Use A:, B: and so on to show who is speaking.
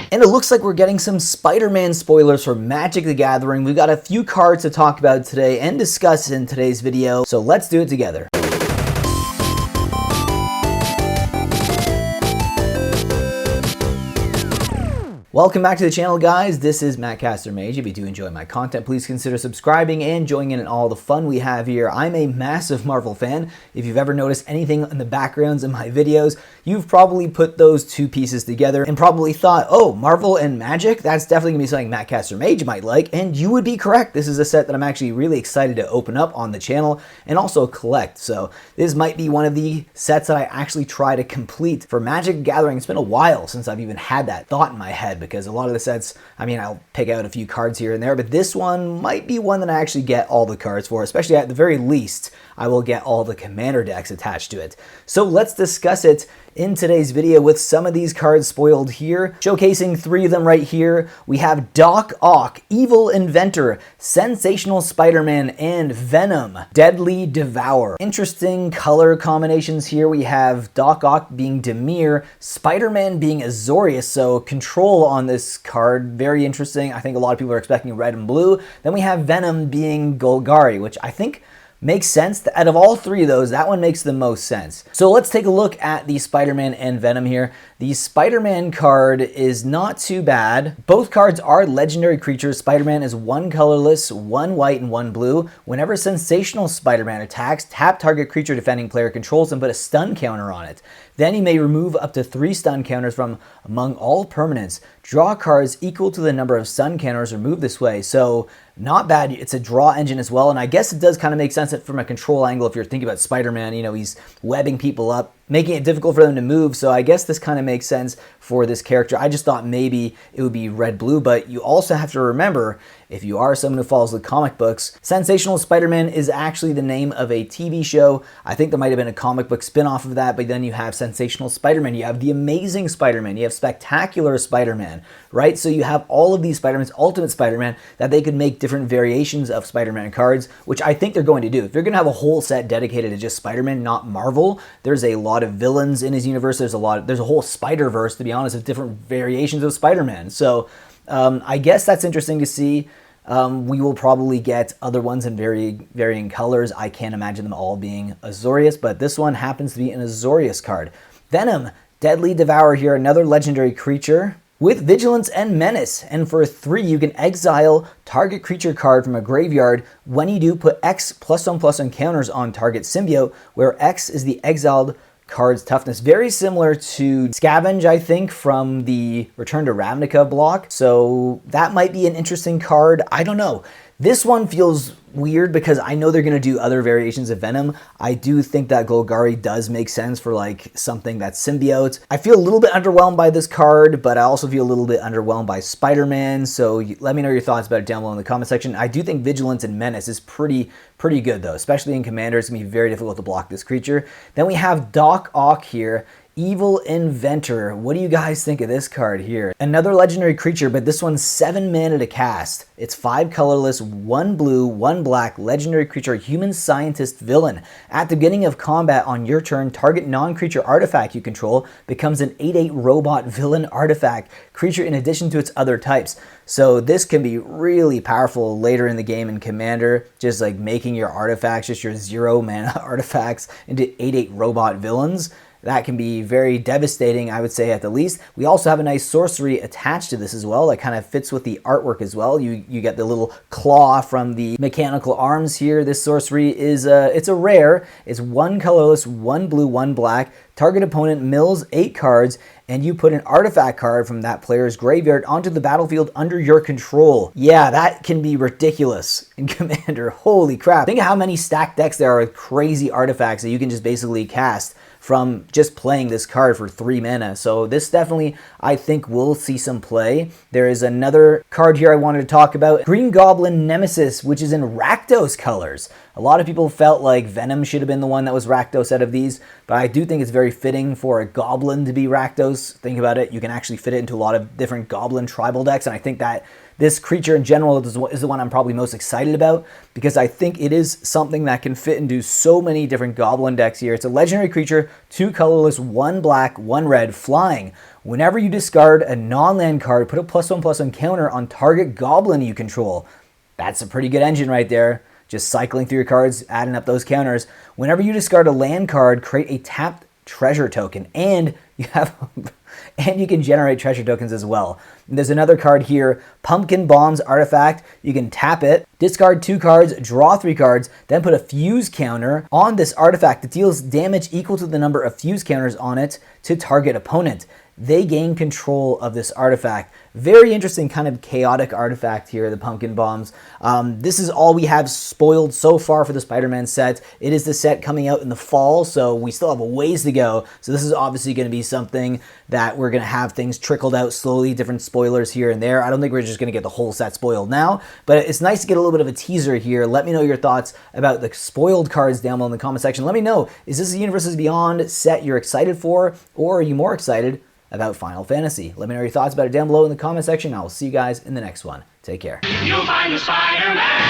A: And it looks like we're getting some Spider-Man spoilers for Magic the Gathering. We've got a few cards to talk about today and discuss in today's video, so let's do it together. Welcome back to the channel, guys. This is Mattcaster Mage. If you do enjoy my content, please consider subscribing and joining in all the fun we have here. I'm a massive Marvel fan. If you've ever noticed anything in the backgrounds in my videos, you've probably put those two pieces together and probably thought, oh, Marvel and Magic? That's definitely gonna be something Mattcaster Mage might like, and you would be correct. This is a set that I'm actually really excited to open up on the channel and also collect. So this might be one of the sets that I actually try to complete for Magic the Gathering. It's been a while since I've even had that thought in my head, because a lot of the sets, I mean, I'll pick out a few cards here and there, but this one might be one that I actually get all the cards for, especially at the very least, I will get all the commander decks attached to it. So let's discuss it in today's video with some of these cards spoiled here. Showcasing three of them right here. We have Doc Ock, Evil Inventor, Sensational Spider-Man, and Venom, Deadly Devour. Interesting color combinations here. We have Doc Ock being Demir, Spider-Man being Azorius, so control on this card, very interesting. I think a lot of people are expecting red and blue. Then we have Venom being Golgari, which I think makes sense. Out of all three of those, that one makes the most sense. So let's take a look at the Spider-Man and Venom here. The Spider-Man card is not too bad. Both cards are legendary creatures. Spider-Man is one colorless, one white, and one blue. Whenever Sensational Spider-Man attacks, tap target creature defending player controls and put a stun counter on it. Then you may remove up to 3 stun counters from among all permanents. Draw cards equal to the number of stun counters removed this way. So not bad. It's a draw engine as well. And I guess it does kind of make sense from a control angle if you're thinking about Spider-Man. You know, he's webbing people up, making it difficult for them to move. So I guess this kind of makes sense for this character. I just thought maybe it would be red-blue, but you also have to remember, if you are someone who follows the comic books, Sensational Spider-Man is actually the name of a TV show. I think there might have been a comic book spin-off of that, but then you have Sensational Spider-Man, you have the Amazing Spider-Man, you have Spectacular Spider-Man, right? So you have all of these Spider-Mans, Ultimate Spider-Man, that they could make different variations of Spider-Man cards, which I think they're going to do. If you're going to have a whole set dedicated to just Spider-Man, not Marvel, there's a lot of villains in his universe. There's a whole Spider-Verse, to be honest, of different variations of Spider-Man. So I guess that's interesting to see. We will probably get other ones in varying colors. I can't imagine them all being Azorius, but this one happens to be an Azorius card. Venom, Deadly Devour here, another legendary creature with Vigilance and Menace. And for 3, you can exile target creature card from a graveyard. When you do, put X +1/+1 counters on target symbiote, where X is the exiled card's toughness. Very similar to Scavenge, I think, from the Return to Ravnica block. So that might be an interesting card. I don't know. This one feels weird because I know they're going to do other variations of Venom. I do think that Golgari does make sense for like something that's symbiote. I feel a little bit underwhelmed by this card, but I also feel a little bit underwhelmed by Spider-Man. So let me know your thoughts about it down below in the comment section. I do think Vigilance and Menace is pretty good though, especially in Commander. It's going to be very difficult to block this creature. Then we have Doc Ock here. Evil Inventor. What do you guys think of this card here? Another legendary creature, but this one's 7 mana to cast. It's 5 colorless, 1 blue, 1 black, legendary creature, human scientist villain. At the beginning of combat on your turn, target non-creature artifact you control becomes an 8/8 robot villain artifact creature in addition to its other types. So this can be really powerful later in the game in Commander, just like making your artifacts, just your 0 mana artifacts, into 8/8 robot villains. That can be very devastating, I would say, at the least. We also have a nice sorcery attached to this as well. That kind of fits with the artwork as well. You get the little claw from the mechanical arms here. This sorcery is it's a rare. It's 1 colorless, 1 blue, 1 black. Target opponent mills 8 cards, and you put an artifact card from that player's graveyard onto the battlefield under your control. Yeah, that can be ridiculous in Commander. Holy crap. Think of how many stacked decks there are with crazy artifacts that you can just basically cast from just playing this card for 3 mana. So this definitely, I think, will see some play. There is another card here I wanted to talk about. Green Goblin Nemesis, which is in Rakdos colors. A lot of people felt like Venom should have been the one that was Rakdos out of these, but I do think it's very fitting for a Goblin to be Rakdos. Think about it. You can actually fit it into a lot of different Goblin tribal decks, and I think that this creature in general is the one I'm probably most excited about because I think it is something that can fit into so many different goblin decks here. It's a legendary creature, 2 colorless, 1 black, 1 red, flying. Whenever you discard a non-land card, put a +1/+1 counter on target goblin you control. That's a pretty good engine right there. Just cycling through your cards, adding up those counters. Whenever you discard a land card, create a tapped treasure token, and you can generate treasure tokens as well. And there's another card here, Pumpkin Bombs Artifact. You can tap it, discard 2 cards, draw 3 cards, then put a fuse counter on this artifact that deals damage equal to the number of fuse counters on it to target opponent. They gain control of this artifact. Very interesting kind of chaotic artifact here, the Pumpkin Bombs. This is all we have spoiled so far for the Spider-Man set. It is the set coming out in the fall, so we still have a ways to go. So this is obviously going to be something that we're going to have things trickled out slowly, different spoilers here and there. I don't think we're just going to get the whole set spoiled now, but it's nice to get a little bit of a teaser here. Let me know your thoughts about the spoiled cards down below in the comment section. Let me know, is this a Universes Beyond set you're excited for, or are you more excited about Final Fantasy? Let me know your thoughts about it down below in the comment section. I will see you guys in the next one. Take care.
B: You'll find the Spider-Man.